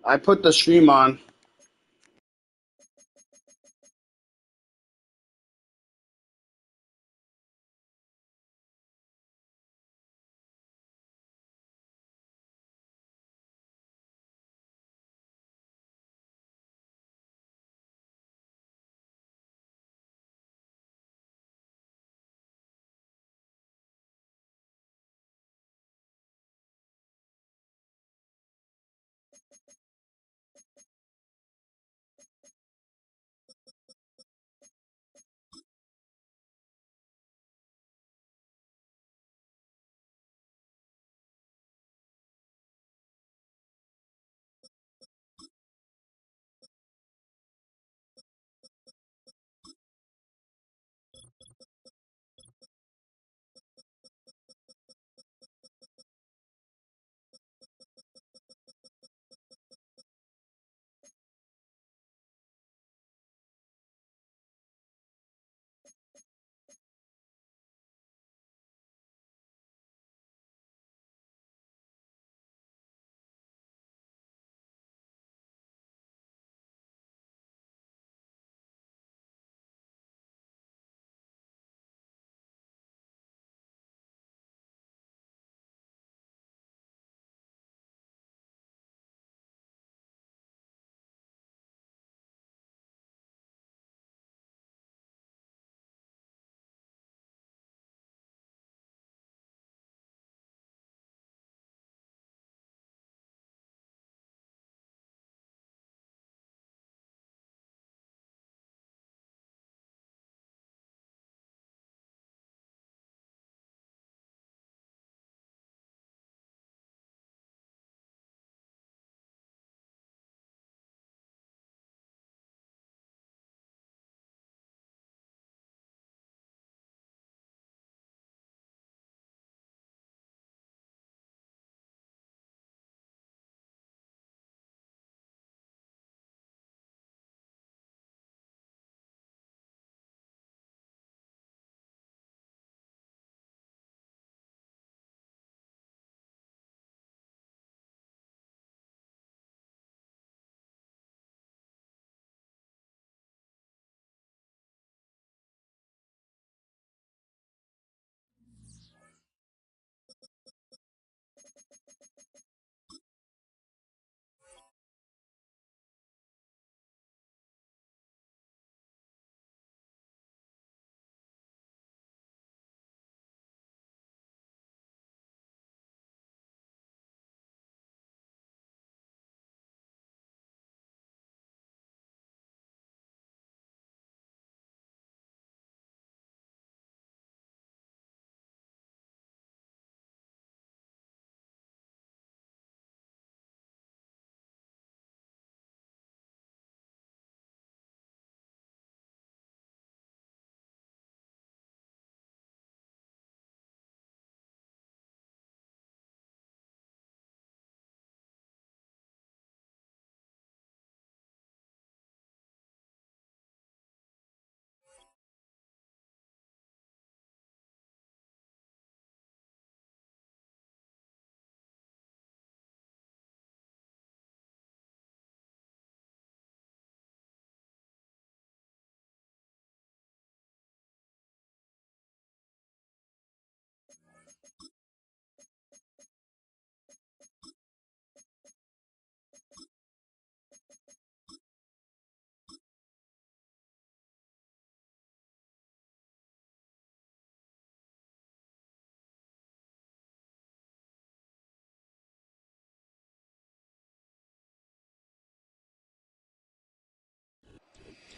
I put the stream on.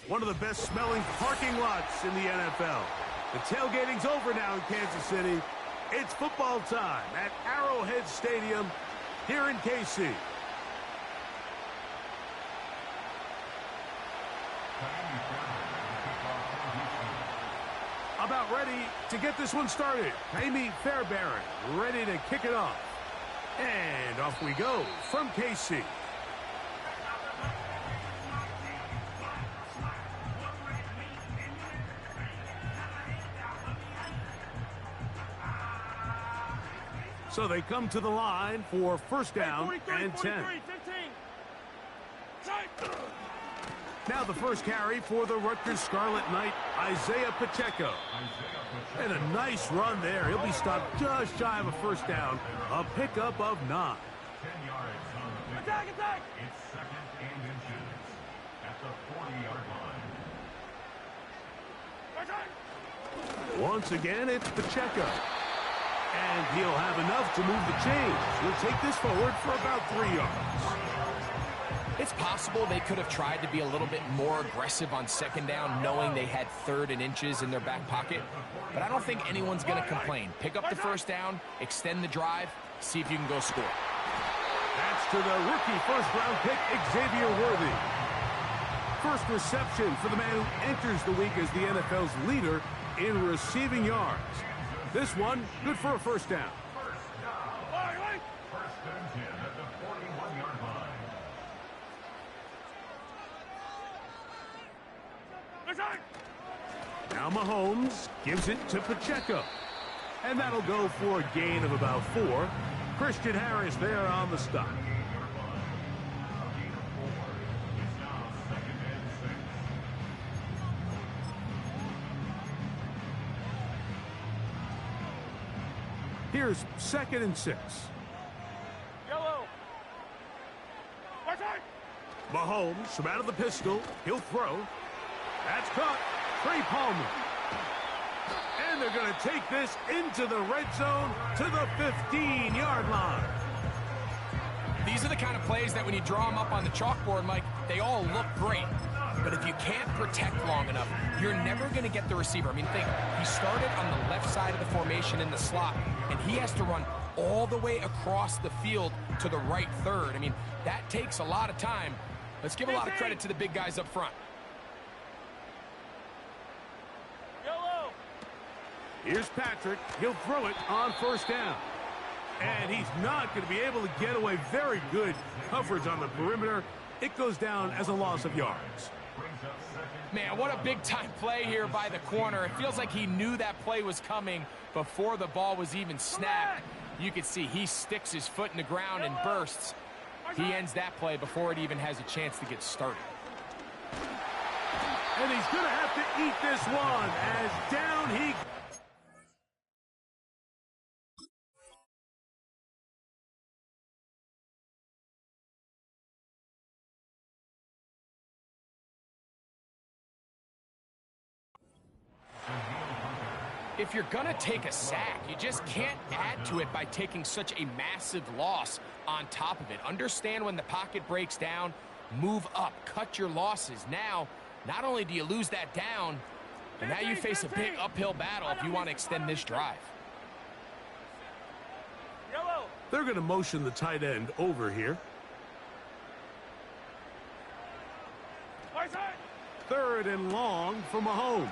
One of the best smelling parking lots in the NFL. The tailgating's over now in Kansas City. It's football time at Arrowhead Stadium here in KC. About ready to get this one started. Amy Fairbairn ready to kick it off. And off we go from KC. So they come to the line for first down and 10. 15. Now the first carry for the Rutgers Scarlet Knight, Isaiah Pacheco. And a nice run there. He'll be stopped just shy of a first down. A pickup of 9. 10 yards on the attack! It's second and inches at the 40-yard line. Once again, it's Pacheco. And he'll have enough to move the chains. He'll take this forward for about 3 yards. It's possible they could have tried to be a little bit more aggressive on second down, knowing they had 3rd and inches in their back pocket. But I don't think anyone's going to complain. Pick up the first down, extend the drive, see if you can go score. That's to the rookie first-round pick, Xavier Worthy. First reception for the man who enters the week as the NFL's leader in receiving yards. This one, good for a first down. First and 10 at the 41-yard line. Now Mahomes gives it to Pacheco. And that'll go for a gain of about 4. Christian Harris there on the stop. Here's 2nd and 6. Yellow. Mahomes from out of the pistol. He'll throw. That's caught. Trey Palmer. And they're going to take this into the red zone to the 15-yard line. These are the kind of plays that when you draw them up on the chalkboard, Mike, they all look great. But if you can't protect long enough, you're never going to get the receiver. I mean, think, he started on the left side of the formation in the slot, and he has to run all the way across the field to the right third. I mean, that takes a lot of time. Let's give a lot of credit to the big guys up front. Here's Patrick. He'll throw it on first down. And he's not going to be able to get away. Very good coverage on the perimeter. It goes down as a loss of yards. Man, what a big-time play here by the corner. It feels like he knew that play was coming before the ball was even snapped. You can see he sticks his foot in the ground and bursts. He ends that play before it even has a chance to get started. And he's going to have to eat this one as down he... If you're going to take a sack, you just can't add to it by taking such a massive loss on top of it. Understand when the pocket breaks down, move up, cut your losses. Now, not only do you lose that down, but now you face a big uphill battle if you want to extend this drive. They're going to motion the tight end over here. 3rd and long for Mahomes.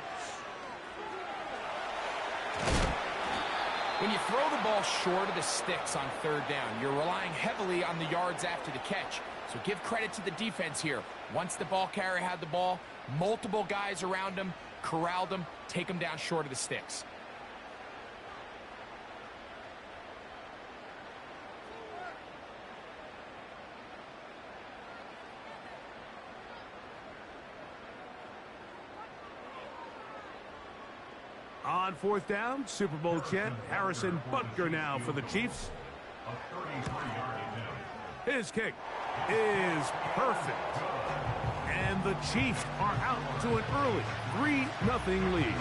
When you throw the ball short of the sticks on 3rd down, you're relying heavily on the yards after the catch. So give credit to the defense here. Once the ball carrier had the ball, multiple guys around him, corralled him, take him down short of the sticks. On 4th down, Super Bowl champ Harrison Butker now for the Chiefs. His kick is perfect. And the Chiefs are out to an early 3-0 lead.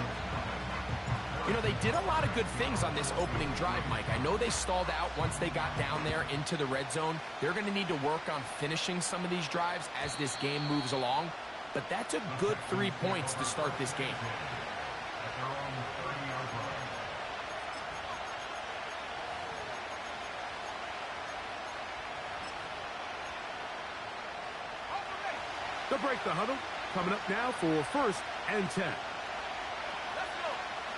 You know, they did a lot of good things on this opening drive, Mike. I know they stalled out once they got down there into the red zone. They're going to need to work on finishing some of these drives as this game moves along. But that's a good 3 points to start this game. They'll break the huddle. Coming up now for 1st and 10.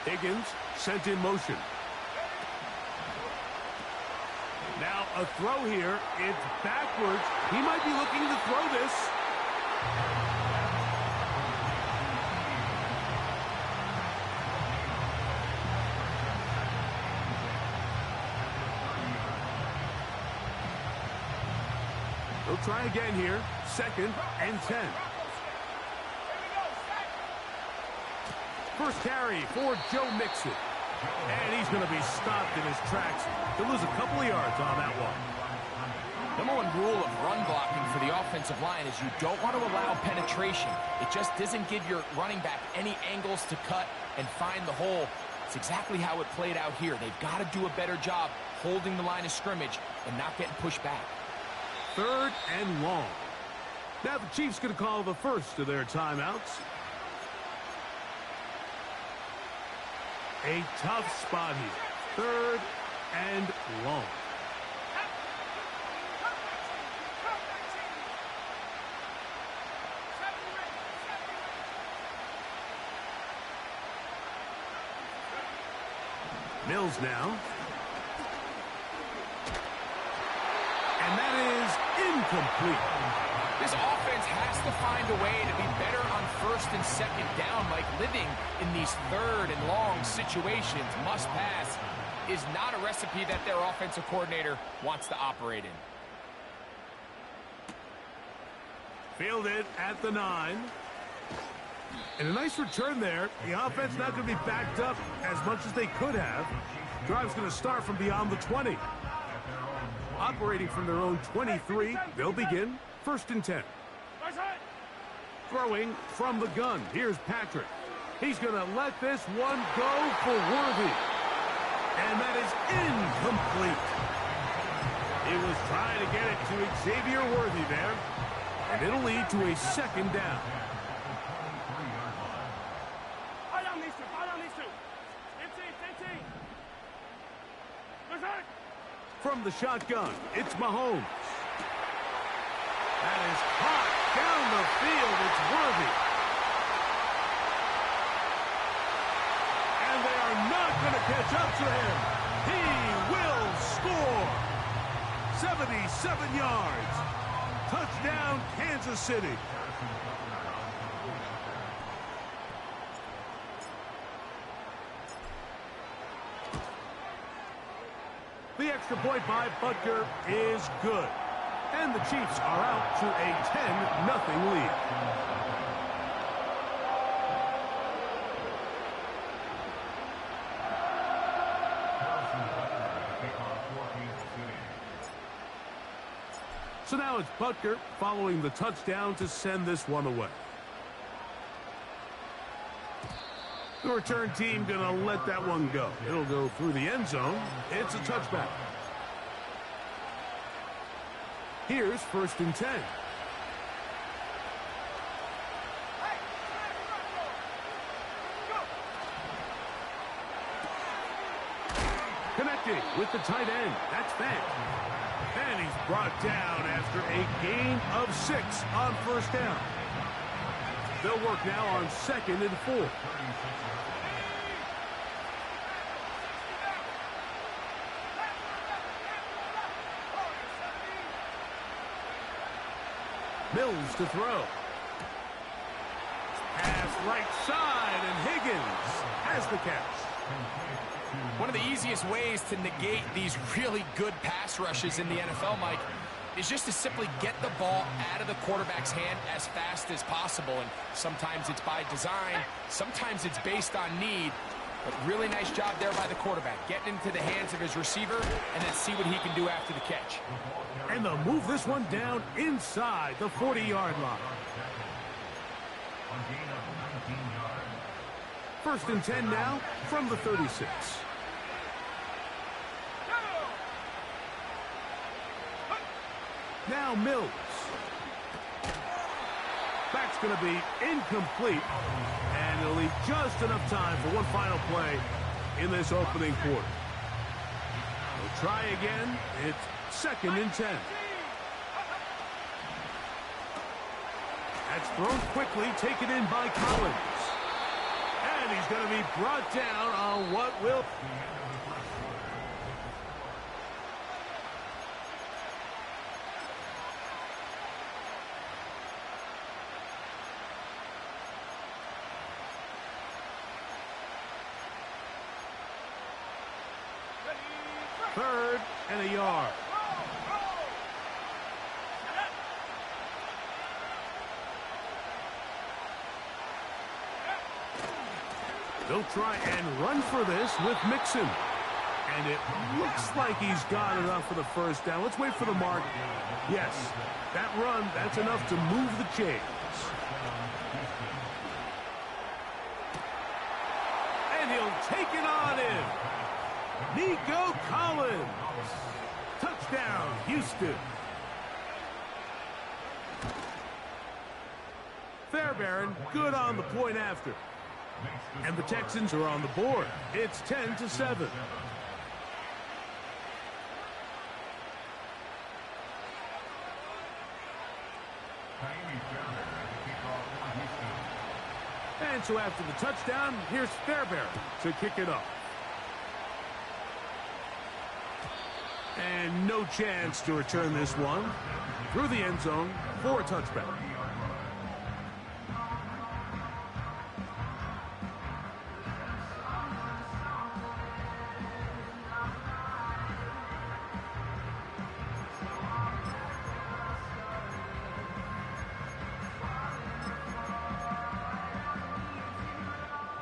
Higgins sent in motion. Now a throw here. It's backwards. He might be looking to throw this. They'll try again here. 2nd and 10. First carry for Joe Mixon. And he's going to be stopped in his tracks. He'll lose a couple of yards on that one. Number one rule of run blocking for the offensive line is you don't want to allow penetration. It just doesn't give your running back any angles to cut and find the hole. It's exactly how it played out here. They've got to do a better job holding the line of scrimmage and not getting pushed back. 3rd and long. Now the Chiefs going to call the first of their timeouts. A tough spot here. 3rd and long. Mills now. And that is incomplete. This offense has to find a way to be better on 1st and 2nd down, like living in these 3rd and long situations. Must pass is not a recipe that their offensive coordinator wants to operate in. Fielded at the 9. And a nice return there. The offense not going to be backed up as much as they could have. Drive's going to start from beyond the 20. Operating from their own 23, they'll begin 1st and 10. Throwing from the gun. Here's Patrick. He's going to let this one go for Worthy. And that is incomplete. He was trying to get it to Xavier Worthy there. And it'll lead to a 2nd down. From the shotgun, it's Mahomes. That is caught down the field. It's Worthy. And they are not going to catch up to him. He will score. 77 yards. Touchdown, Kansas City. The extra point by Butker is good. And the Chiefs are out to a 10-0 lead. So now it's Butker following the touchdown to send this one away. The return team going to let that one go. It'll go through the end zone. It's a touchback. Here's 1st and 10. Connecting with the tight end. That's Fant. And he's brought down after a gain of 6 on 1st down. They'll work now on 2nd and 4. Mills to throw. Pass right side, and Higgins has the catch. One of the easiest ways to negate these really good pass rushes in the NFL, Mike, is just to simply get the ball out of the quarterback's hand as fast as possible. And sometimes it's by design, sometimes it's based on need. But really nice job there by the quarterback, getting into the hands of his receiver, and then see what he can do after the catch. And they'll move this one down inside the 40-yard line. 1st and 10 now from the 36. Now Mills. Back's going to be incomplete. And it'll leave just enough time for one final play in this opening quarter. They'll try again. It's 2nd and 10. That's thrown quickly, taken in by Collins. And he's going to be brought down on what will... Third and a yard. He'll try and run for this with Mixon. And it looks like he's got enough for the first down. Let's wait for the mark. Yes, that run, that's enough to move the chains. And he'll take it on in. Nico Collins. Touchdown, Houston. Fairbairn, good on the point after. And the Texans are on the board. It's 10-7. And so after the touchdown, here's Fairbairn to kick it off. And no chance to return this one through the end zone for a touchback.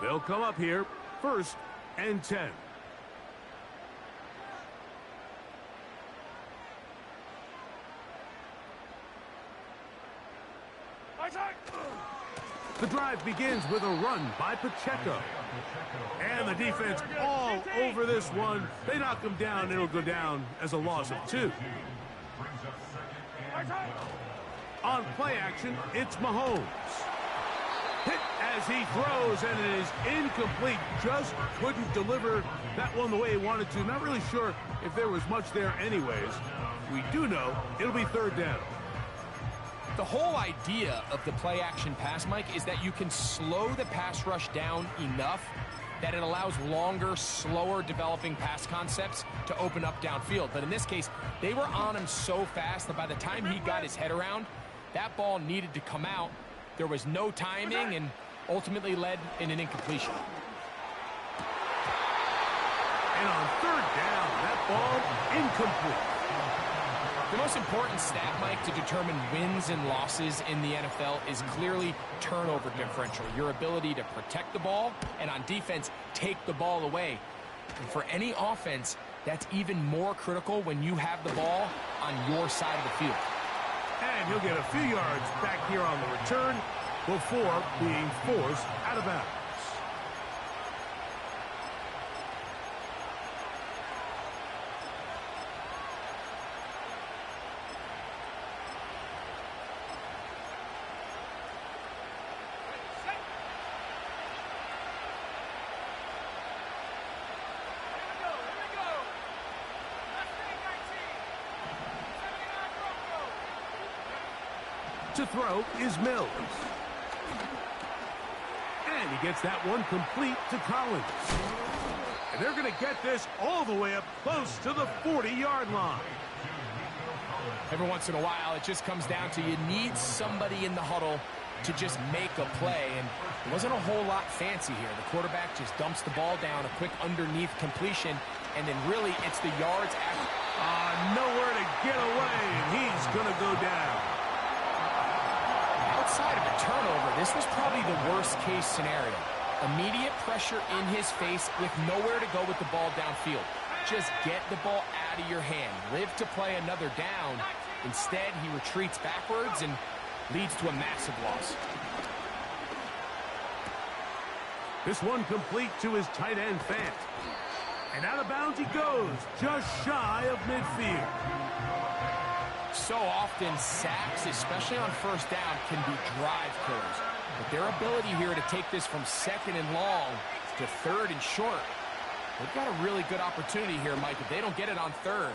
They'll come up here, 1st and 10. The drive begins with a run by Pacheco. And the defense all over this one. They knock him down. It'll go down as a loss of 2. On play action, it's Mahomes. Hit as he throws, and it is incomplete. Just couldn't deliver that one the way he wanted to. Not really sure if there was much there anyways. We do know it'll be 3rd down. The whole idea of the play-action pass, Mike, is that you can slow the pass rush down enough that it allows longer, slower developing pass concepts to open up downfield. But in this case, they were on him so fast that by the time he got his head around, that ball needed to come out. There was no timing and ultimately led in an incompletion. And on 3rd down, that ball incomplete. The most important stat, Mike, to determine wins and losses in the NFL is clearly turnover differential, your ability to protect the ball and on defense take the ball away. And for any offense, that's even more critical when you have the ball on your side of the field. And he'll get a few yards back here on the return before being forced out of bounds. To throw is Mills. And he gets that one complete to Collins. And they're going to get this all the way up close to the 40-yard line. Every once in a while, it just comes down to you need somebody in the huddle to just make a play. And it wasn't a whole lot fancy here. The quarterback just dumps the ball down, a quick underneath completion, and then really it's the yards after. Nowhere to get away, and he's going to go down. Outside of a turnover, this was probably the worst-case scenario. Immediate pressure in his face with nowhere to go with the ball downfield. Just get the ball out of your hand. Live to play another down. Instead, he retreats backwards and leads to a massive loss. This one complete to his tight end, Fant. And out of bounds he goes, just shy of midfield. So often, sacks, especially on 1st down, can be drive killers. But their ability here to take this from 2nd and long to 3rd and short, they've got a really good opportunity here, Mike. If they don't get it on 3rd,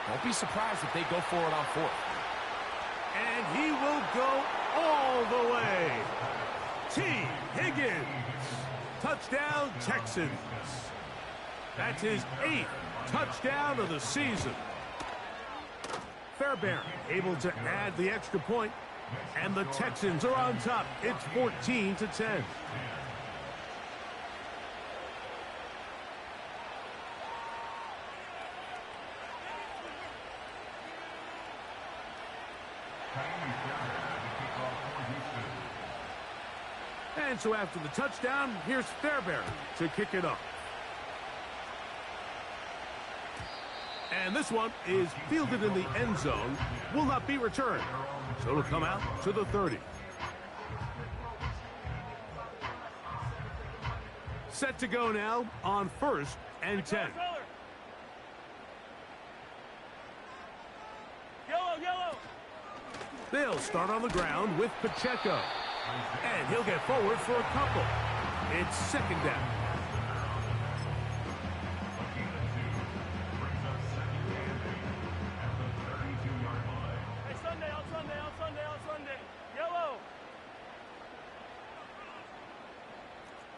don't be surprised if they go for it on 4th. And he will go all the way. T. Higgins. Touchdown, Texans. That's his 8th touchdown of the season. Fairbairn able to add the extra point, and the Texans are on top. It's 14-10. And so after the touchdown, here's Fairbairn to kick it off. And this one is fielded in the end zone, will not be returned. So it'll come out to the 30. Set to go now on 1st and 10. Yellow. They'll start on the ground with Pacheco. And he'll get forward for a couple. It's 2nd down. Hey, Sunday. Yellow.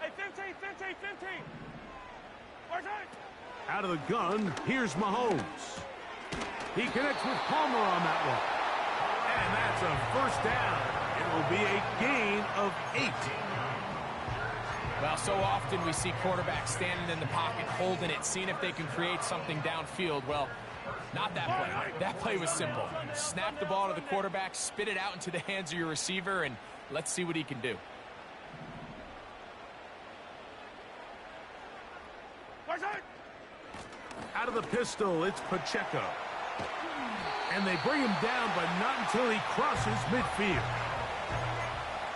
Hey, 15. Where's it? Out of the gun, here's Mahomes. He connects with Palmer on that one. And that's a 1st down. It will be a gain of 8. Well, so often we see quarterbacks standing in the pocket, holding it, seeing if they can create something downfield. Well, not that play. That play was simple. Snap the ball to the quarterback, spit it out into the hands of your receiver, and let's see what he can do. Out of the pistol, it's Pacheco. And they bring him down, but not until he crosses midfield.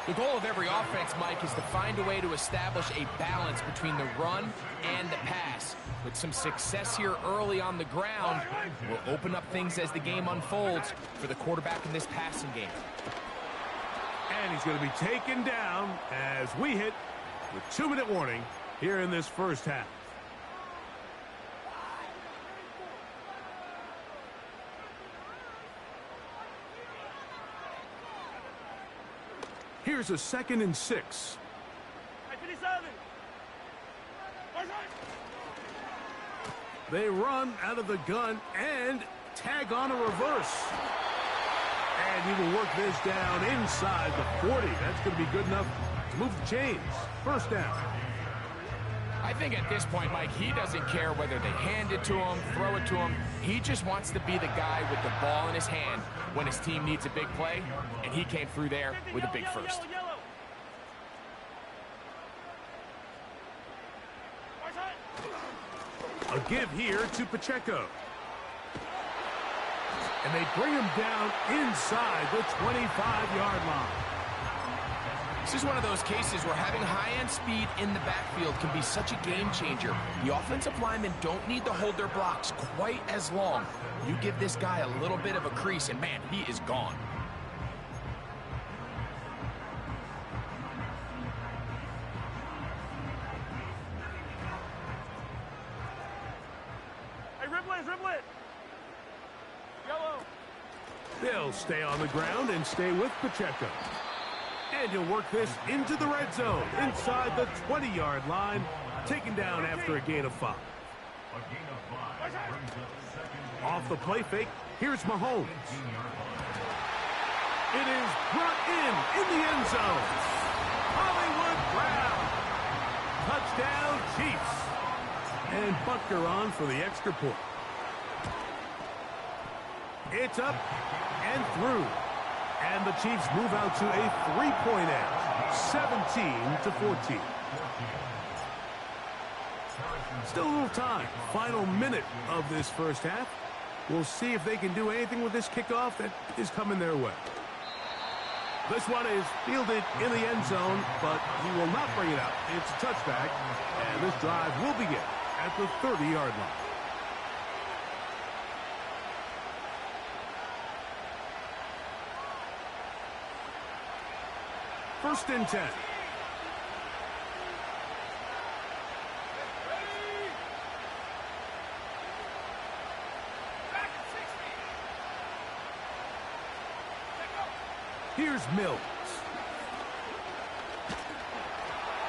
The goal of every offense, Mike, is to find a way to establish a balance between the run and the pass. With some success here early on the ground, will open up things as the game unfolds for the quarterback in this passing game. And he's going to be taken down as we hit the 2-minute warning here in this 1st half. Here's a 2nd and 6. Hey, 57. Where's it? They run out of the gun and tag on a reverse. And he will work this down inside the 40. That's going to be good enough to move the chains. 1st down. I think at this point, Mike, he doesn't care whether they hand it to him, throw it to him. He just wants to be the guy with the ball in his hand when his team needs a big play, and he came through there with a big first. Yellow. A give here to Pacheco. And they bring him down inside the 25-yard line. This is one of those cases where having high-end speed in the backfield can be such a game changer. The offensive linemen don't need to hold their blocks quite as long. You give this guy a little bit of a crease, and man, he is gone. Hey, dribble it. Yellow. They'll stay on the ground and stay with Pacheco. And he'll work this into the red zone, inside the 20-yard line, taken down after a gain of 5. Off the play fake, here's Mahomes. It is brought in the end zone. Hollywood Brown. Touchdown, Chiefs. And Butker on for the extra point. It's up and through. And the Chiefs move out to a 3-point edge, 17-14. Still a little time. Final minute of this 1st half. We'll see if they can do anything with this kickoff that is coming their way. This one is fielded in the end zone, but he will not bring it out. It's a touchback, and this drive will begin at the 30-yard line. First and 10. Here's Mills.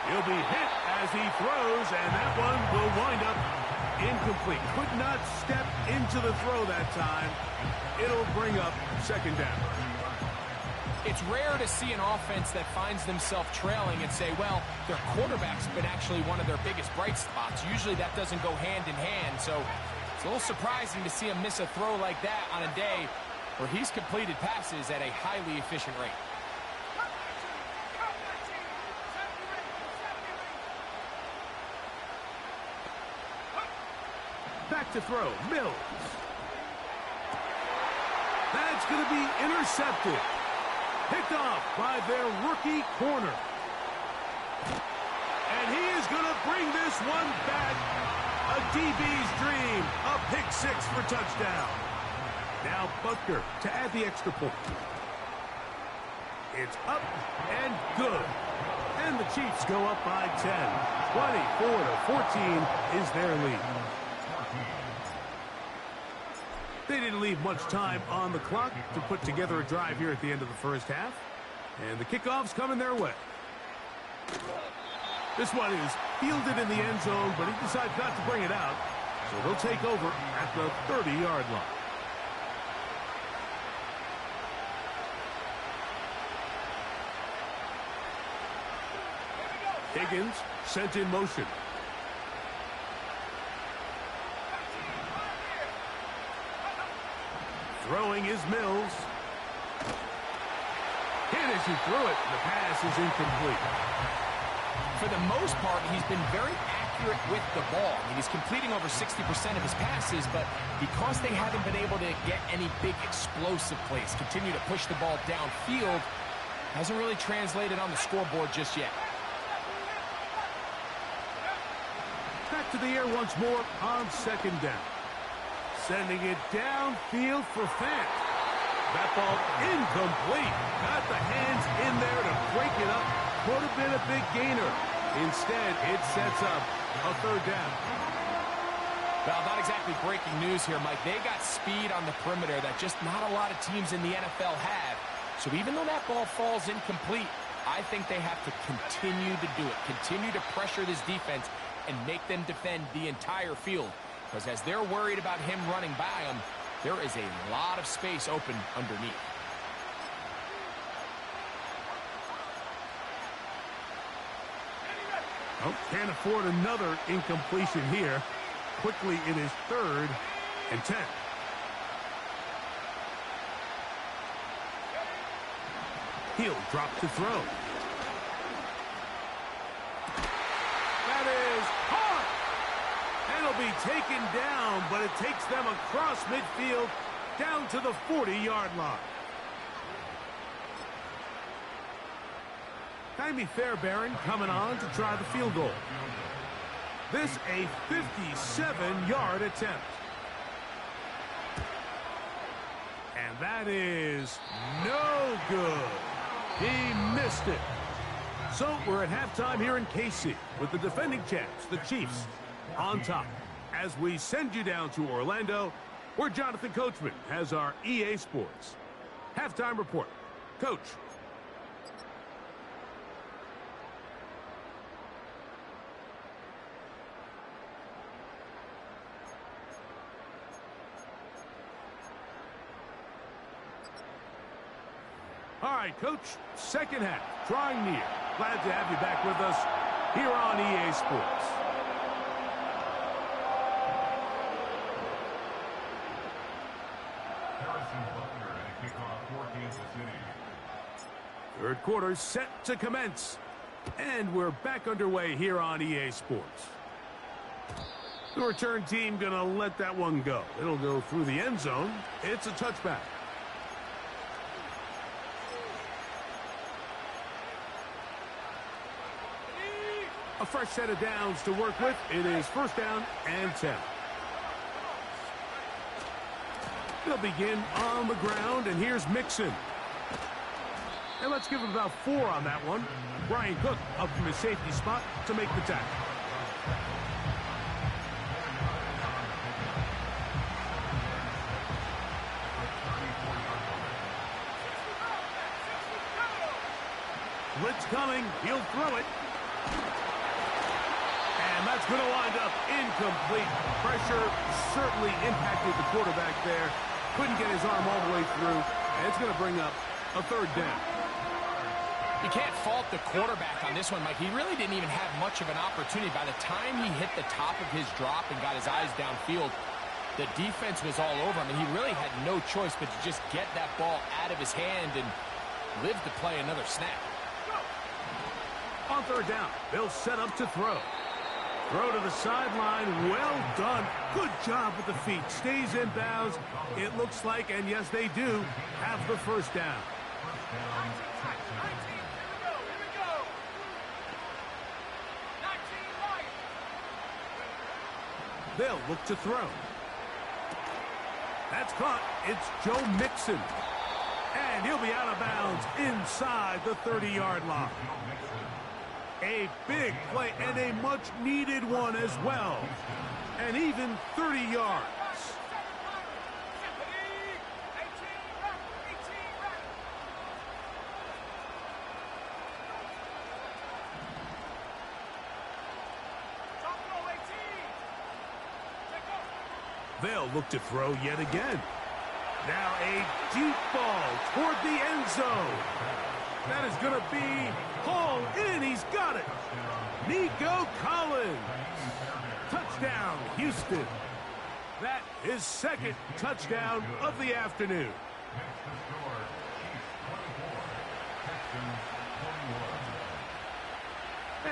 He'll be hit as he throws, and that one will wind up incomplete. Could not step into the throw that time. It'll bring up 2nd down. It's rare to see an offense that finds themselves trailing and say, well, their quarterback's been actually one of their biggest bright spots. Usually that doesn't go hand in hand, so it's a little surprising to see him miss a throw like that on a day where he's completed passes at a highly efficient rate. Back to throw, Mills. That's going to be intercepted. Picked off by their rookie corner. And he is going to bring this one back. A DB's dream. A pick six for touchdown. Now Butker to add the extra point. It's up and good. And the Chiefs go up by 10. 24-14 is their lead. They didn't leave much time on the clock to put together a drive here at the end of the first half. And the kickoff's coming their way. This one is fielded in the end zone, but he decides not to bring it out. So they'll take over at the 30-yard line. Higgins sent in motion. Throwing is Mills. Hit as he threw it. The pass is incomplete. For the most part, he's been very accurate with the ball. I mean, he's completing over 60% of his passes, but because they haven't been able to get any big explosive plays, continue to push the ball downfield, hasn't really translated on the scoreboard just yet. Back to the air once more on second down. Sending it downfield for Fant. That ball incomplete. Got the hands in there to break it up. Could have been a big gainer. Instead, it sets up a third down. Well, not exactly breaking news here, Mike. They got speed on the perimeter that just not a lot of teams in the NFL have. So even though that ball falls incomplete, I think they have to continue to do it. Continue to pressure this defense and make them defend the entire field. Because as they're worried about him running by them, there is a lot of space open underneath. Oh, can't afford another incompletion here. Quickly, it is 3rd and 10. He'll drop to throw. That is hard. And it'll be taken down, but it takes them across midfield down to the 40-yard line. Jaime Fairbairn coming on to try the field goal. This a 57-yard attempt. And that is no good. He missed it. So we're at halftime here in KC with the defending champs, the Chiefs, on top. As we send you down to Orlando, where Jonathan Coachman has our EA Sports halftime report. Coach. All right, Coach, second half, drawing near. Glad to have you back with us here on EA Sports. Harrison Butker and kickoff for Kansas City. Third quarter set to commence. And we're back underway here on EA Sports. The return team going to let that one go. It'll go through the end zone. It's a touchback. A fresh set of downs to work with. It is 1st down and 10. They'll begin on the ground, and here's Mixon. And let's give him about 4 on that one. Brian Cook up from his safety spot to make the tackle. Blitz coming. He'll throw it. And that's going to wind up incomplete. Pressure certainly impacted the quarterback there. Couldn't get his arm all the way through. And it's going to bring up a 3rd down. You can't fault the quarterback on this one, Mike. He really didn't even have much of an opportunity. By the time he hit the top of his drop and got his eyes downfield, the defense was all over him, and he really had no choice but to just get that ball out of his hand and live to play another snap. On 3rd down, they'll set up to throw. Throw to the sideline. Well done. Good job with the feet. Stays in bounds. It looks like, and yes, they do, have the first down. They'll look to throw. That's caught. It's Joe Mixon. And he'll be out of bounds inside the 30-yard line. A big play and a much-needed one as well. And even 30 yards. They'll look to throw yet again. Now a deep ball toward the end zone. That is going to be hauled in. He's got it. Nico Collins. Touchdown, Houston. That is second touchdown of the afternoon.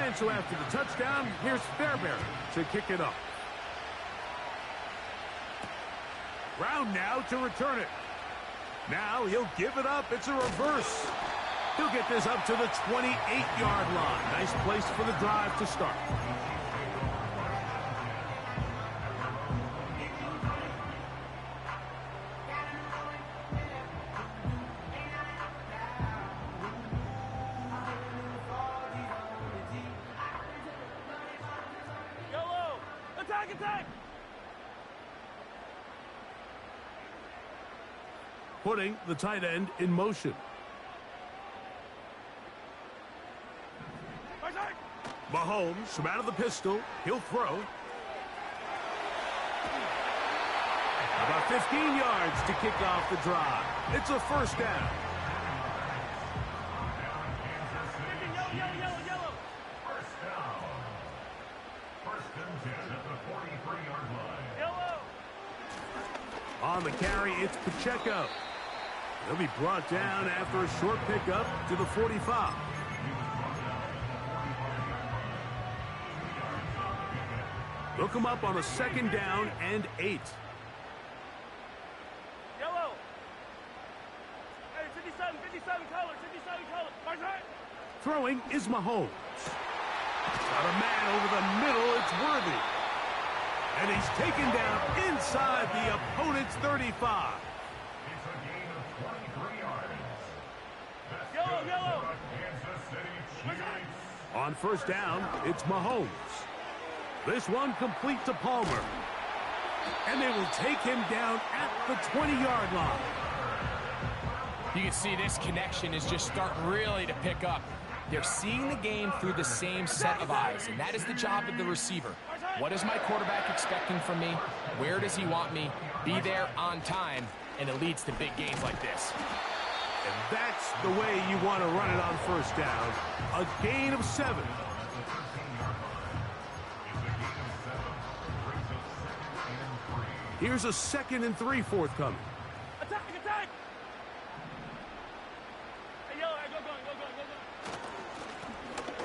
And so after the touchdown, here's Fairbairn to kick it off. Brown now to return it. Now he'll give it up. It's a reverse. He'll get this up to the 28-yard line. Nice place for the drive to start. Yellow! Attack, attack! Putting the tight end in motion. Mahomes from out of the pistol. He'll throw. About 15 yards to kick off the drive. It's a first down. Yellow. First down. First and 10 at the 43-yard line. Yellow. On the carry, it's Pacheco. He'll be brought down after a short pickup to the 45. Look him up on a second down and 8. Yellow. Hey, 57 color. March right. Throwing is Mahomes. Got a man over the middle. It's Worthy. And he's taken down inside the opponent's 35. It's a gain of 23 yards. Yellow. Kansas City Chiefs. On first down, it's Mahomes. This one complete to Palmer. And they will take him down at the 20-yard line. You can see this connection is just starting really to pick up. They're seeing the game through the same set of eyes, and that is the job of the receiver. What is my quarterback expecting from me? Where does he want me? Be there on time, and it leads to big gains like this. And that's the way you want to run it on first down. A gain of 7. Here's a 2nd and 3 forthcoming. Attack. Hey, yellow, go.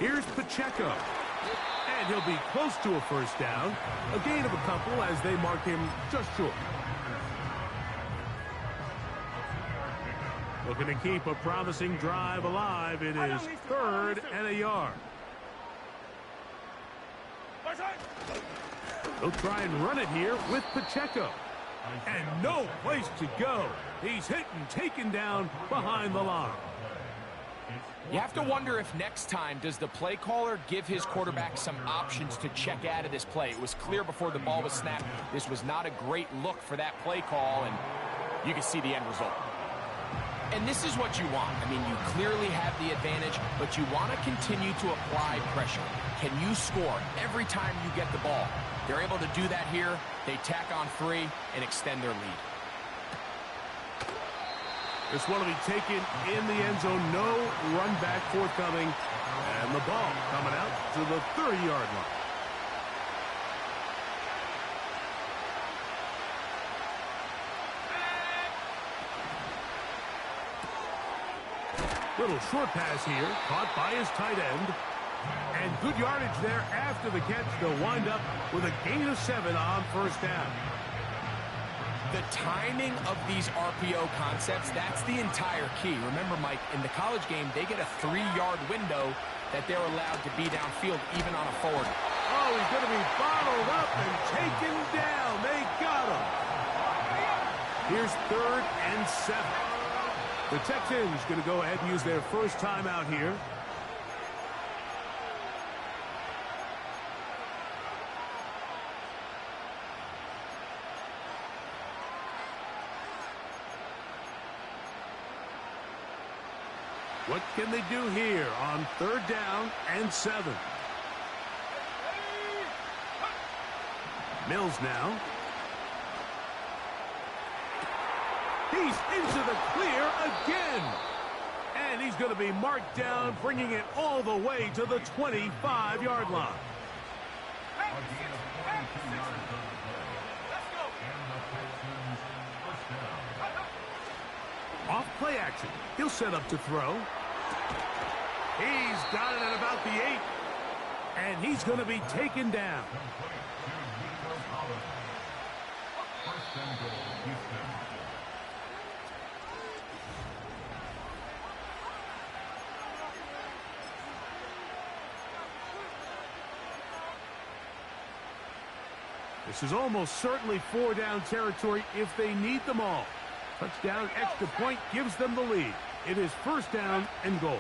Here's Pacheco. And he'll be close to a first down. A gain of a couple as they mark him just short. Looking to keep a promising drive alive. It is 3rd and a yard. March right. They'll try and run it here with Pacheco. And no place to go. He's hit and taken down behind the line. You have to wonder if next time, does the play caller give his quarterback some options to check out of this play? It was clear before the ball was snapped. This was not a great look for that play call, and you can see the end result. And this is what you want. I mean, you clearly have the advantage, but you want to continue to apply pressure. Can you score every time you get the ball? They're able to do that here. They tack on 3 and extend their lead. This one will be taken in the end zone. No run back forthcoming. And the ball coming out to the 30-yard line. Little short pass here, caught by his tight end. And good yardage there after the catch. They'll wind up with a gain of 7 on first down. The timing of these RPO concepts, that's the entire key. Remember, Mike, in the college game, they get a 3-yard window that they're allowed to be downfield, even on a forward. Oh, he's going to be bottled up and taken down. They got him. Here's 3rd and 7. The Texans going to go ahead and use their first timeout here. What can they do here on 3rd down and 7? Mills now. He's into the clear again. And he's going to be marked down, bringing it all the way to the 25-yard line. Off play action. He'll set up to throw. He's got it at about the 8. And he's going to be taken down. This is almost certainly 4-down territory if they need them all. Touchdown, extra point gives them the lead. It is 1st down and goal.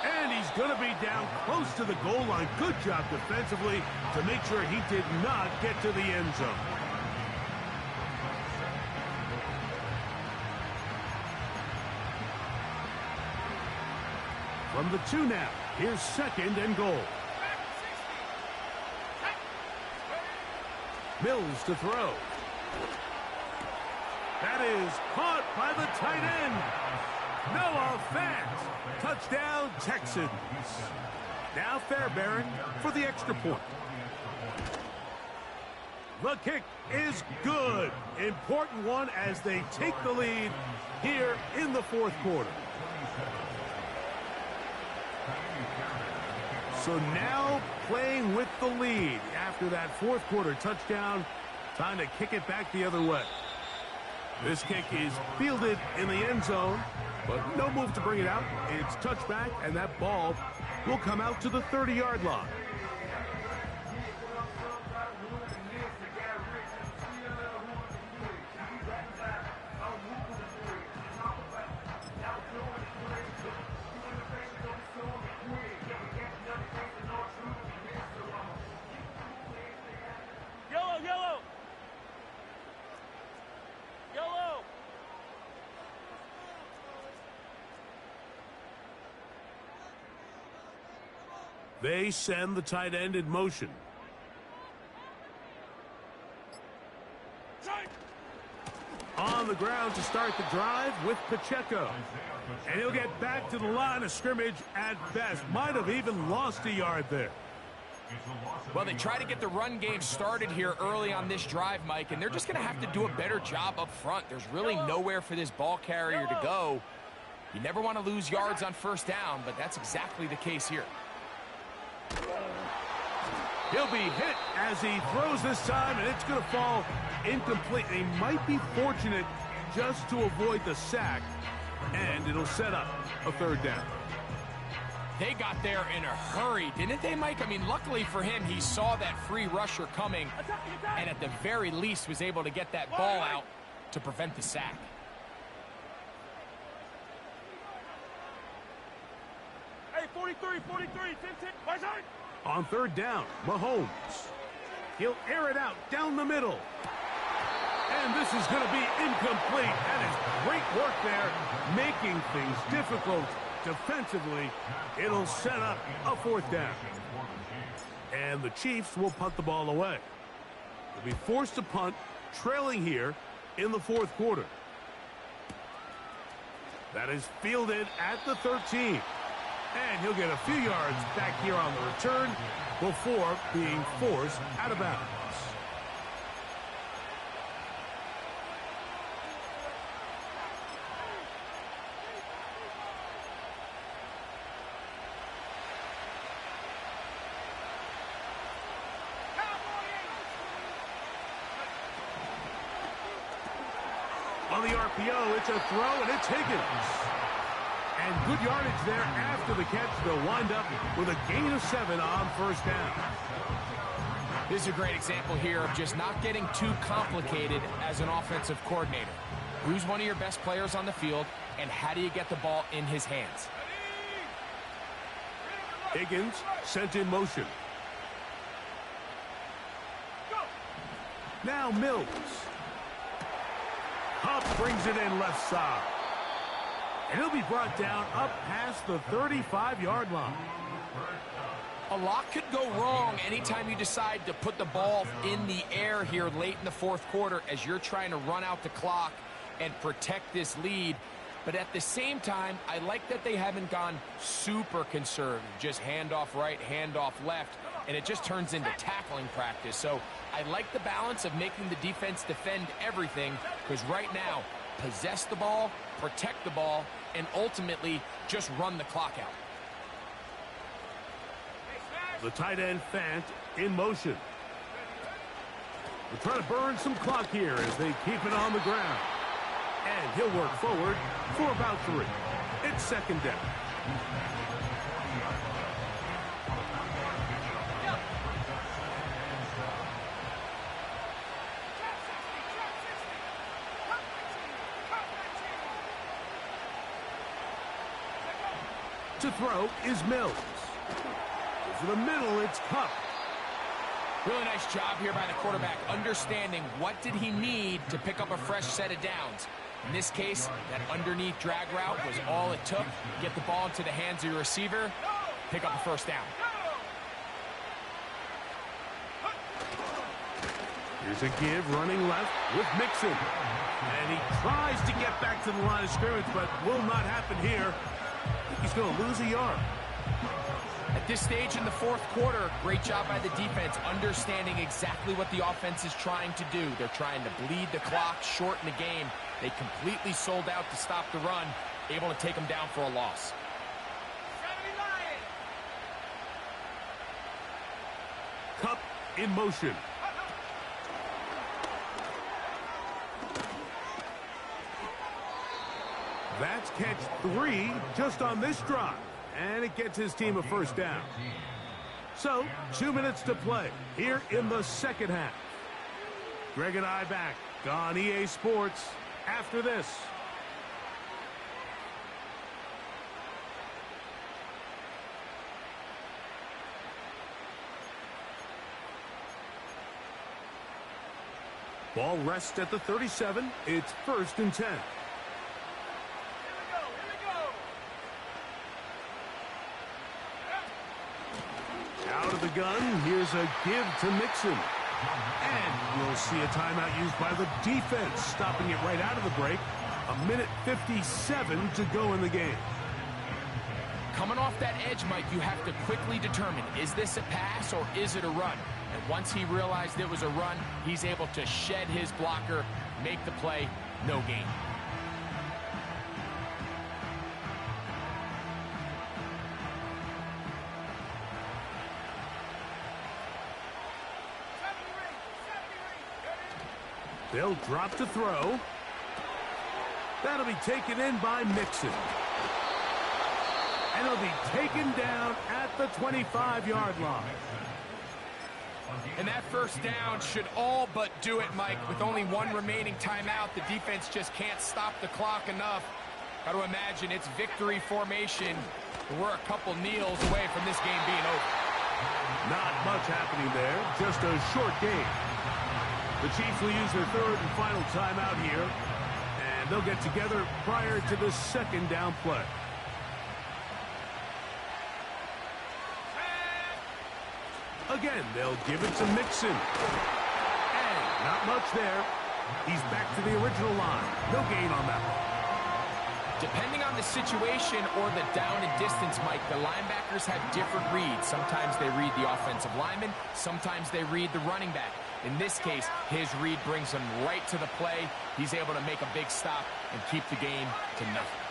And he's going to be down close to the goal line. Good job defensively to make sure he did not get to the end zone. From the 2 now, here's 2nd and goal. Mills to throw. That is caught by the tight end. Noah Fant. Touchdown, Texans. Now Fairbairn for the extra point. The kick is good. Important one as they take the lead here in the 4th quarter. So now playing with the lead after that 4th quarter touchdown. Time to kick it back the other way. This kick is fielded in the end zone, but no move to bring it out. It's touchback, and that ball will come out to the 30-yard line. They send the tight end in motion. On the ground to start the drive with Pacheco. And he'll get back to the line of scrimmage at best. Might have even lost a yard there. Well, they try to get the run game started here early on this drive, Mike, and they're just going to have to do a better job up front. There's really nowhere for this ball carrier to go. You never want to lose yards on 1st down, but that's exactly the case here. He'll be hit as he throws this time, and it's going to fall incomplete. They might be fortunate just to avoid the sack, and it'll set up a 3rd down. They got there in a hurry, didn't they, Mike? I mean, luckily for him, he saw that free rusher coming, and at the very least was able to get that ball out to prevent the sack. Hey, 43, 10, 10, my side. On 3rd down, Mahomes. He'll air it out down the middle. And this is going to be incomplete. That is great work there, making things difficult defensively. It'll set up a 4th down. And the Chiefs will punt the ball away. They'll be forced to punt, trailing here in the 4th quarter. That is fielded at the 13. And he'll get a few yards back here on the return before being forced out of bounds. the O. It's a throw, and it's Higgins. And good yardage there after the catch. They'll wind up with a gain of 7 on first down. This is a great example here of just not getting too complicated as an offensive coordinator. Who's one of your best players on the field, and how do you get the ball in his hands? Higgins sent in motion. Now Mills. Huff brings it in left side. And he'll be brought down up past the 35-yard line. A lot could go wrong anytime you decide to put the ball in the air here late in the fourth quarter as you're trying to run out the clock and protect this lead. But at the same time, I like that they haven't gone super conservative. Just handoff right, handoff left, and it just turns into tackling practice. So I like the balance of making the defense defend everything, because right now, possess the ball, protect the ball, and ultimately just run the clock out. The tight end Fant in motion. They're trying to burn some clock here as they keep it on the ground. And he'll work forward for about 3. It's second down. To throw is Mills. For the middle, it's Kupp. Really nice job here by the quarterback, understanding what did he need to pick up a fresh set of downs. In this case, that underneath drag route was all it took. Get the ball into the hands of your receiver, pick up a first down. Here's a give running left with Mixon. And he tries to get back to the line of scrimmage, but will not happen here. He's going to lose a yard. At this stage in the fourth quarter, great job by the defense, understanding exactly what the offense is trying to do. They're trying to bleed the clock, shorten the game. They completely sold out to stop the run, able to take them down for a loss. Kupp in motion. That's catch 3 just on this drive. And it gets his team a first down. So, 2 minutes to play here in the second half. Greg and I back on EA Sports after this. Ball rests at the 37. It's 1st and 10. Out of the gun, here's a give to Mixon. And we'll see a timeout used by the defense, stopping it right out of the break. 1:57 to go in the game. Coming off that edge, Mike, you have to quickly determine, is this a pass or is it a run? And once he realized it was a run, he's able to shed his blocker, make the play, no gain. They'll drop to throw. That'll be taken in by Mixon. And it'll be taken down at the 25-yard line. And that first down should all but do it, Mike. With only one remaining timeout, the defense just can't stop the clock enough. Got to imagine it's victory formation. We're a couple kneels away from this game being over. Not much happening there, just a short game. The Chiefs will use their third and final timeout here, and they'll get together prior to the second down play. Again, they'll give it to Mixon. And not much there. He's back to the original line. No gain on that one. Depending on the situation or the down and distance, Mike, the linebackers have different reads. Sometimes they read the offensive lineman. Sometimes they read the running back. In this case, his read brings him right to the play. He's able to make a big stop and keep the game to nothing.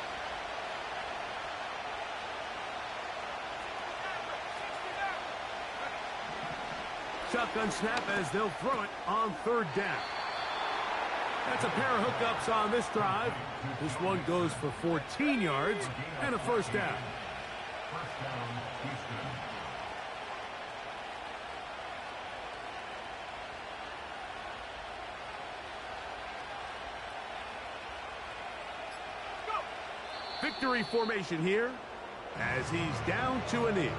Shotgun snap as they'll throw it on third down. That's a pair of hookups on this drive. This one goes for 14 yards and a first down. First down, Houston. Victory formation here as he's down to a knee.